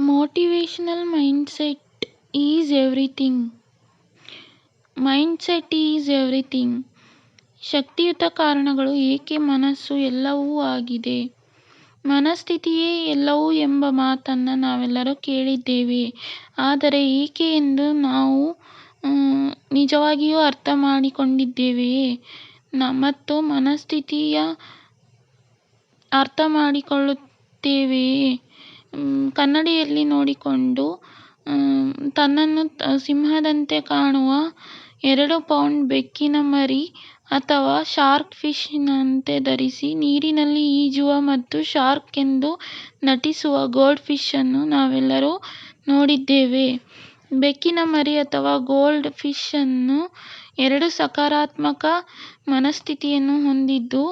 Motivational is everything. Mindset is everything. ಶಕ್ತಿಯುತ ಕಾರಣಗಳು ಏಕೆ ಮನಸ್ಸು ಎಲ್ಲವೂ ಆಗಿದೆ. ಮನಸ್ಥಿತಿಯೇ ಎಲ್ಲವೂ ಎಂಬ ಮಾತನ್ನು ನಾವೆಲ್ಲರೂ ಕೇಳಿದ್ದೇವೆ. ಆದರೆ ಏಕೆ ಎಂದು ನಾವು ನಿಜವಾಗಿಯೂ ಅರ್ಥ ಮಾಡಿಕೊಂಡಿದ್ದೇವೆಯೇ? ಮತ್ತು ಮನಸ್ಥಿತಿಯ ಅರ್ಥ ಮಾಡಿಕೊಳ್ಳುತ್ತೇವೆಯೇ? ಕನ್ನಡಿಯಲ್ಲಿ ನೋಡಿಕೊಂಡು ತನ್ನನ್ನು ಸಿಂಹದಂತೆ ಕಾಣುವ 2 ಪೌಂಡ್ ಬೆಕ್ಕಿನ ಮರಿ ಅಥವಾ ಶಾರ್ಕ್ ಫಿಶ್ನಂತೆ ಧರಿಸಿ ನೀರಿನಲ್ಲಿ ಈಜುವ ಮತ್ತು ಶಾರ್ಕ್ ಎಂದು ನಟಿಸುವ ಗೋಲ್ಡ್ ಫಿಶ್ ಅನ್ನು ನಾವೆಲ್ಲರೂ ನೋಡಿದ್ದೇವೆ. ಬೆಕ್ಕಿನ ಮರಿ ಅಥವಾ ಗೋಲ್ಡ್ ಫಿಶ್ ಅನ್ನು 2 ಸಕಾರಾತ್ಮಕ ಮನಸ್ಥಿತಿಯನ್ನು ಹೊಂದಿದ್ದು,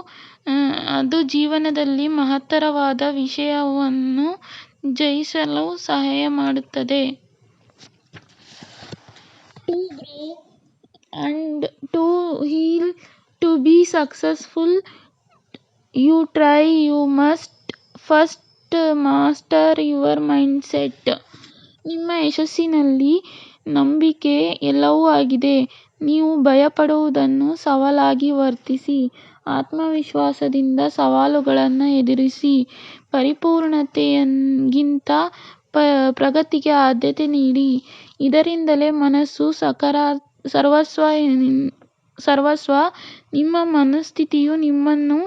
ಅದು ಜೀವನದಲ್ಲಿ ಮಹತ್ತರವಾದ ವಿಷಯವನ್ನು ಜಯಿಸಲು ಸಹಾಯ ಮಾಡುತ್ತದೆ. To grow and to heal, to be successful, you must first master your mindset. ನಿಮ್ಮ ಯಶಸ್ಸಿನಲ್ಲಿ ನಂಬಿಕೆ ಎಲ್ಲವೂ ಆಗಿದೆ. ನೀವು ಭಯಪಡುವುದನ್ನು ಸವಾಲಾಗಿ ವರ್ತಿಸಿ, ಆತ್ಮವಿಶ್ವಾಸದಿಂದ ಸವಾಲುಗಳನ್ನು ಎದುರಿಸಿ, ಪರಿಪೂರ್ಣತೆಗಿಂತ ಪ್ರಗತಿಗೆ ಆದ್ಯತೆ ನೀಡಿ. ಇದರಿಂದಲೇ ಮನಸ್ಸು ಸರ್ವಸ್ವ. ನಿಮ್ಮ ಮನಸ್ಥಿತಿಯು ನಿಮ್ಮನ್ನು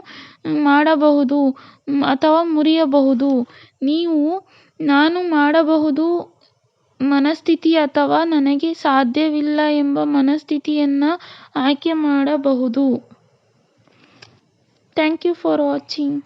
ಮಾಡಬಹುದು ಅಥವಾ ಮುರಿಯಬಹುದು. ನೀವು ನಾನು ಮಾಡಬಹುದು ಮನಸ್ಥಿತಿ ಅಥವಾ ನನಗೆ ಸಾಧ್ಯವಿಲ್ಲ ಎಂಬ ಮನಸ್ಥಿತಿಯನ್ನು ಆಯ್ಕೆ ಮಾಡಬಹುದು. Thank you for watching.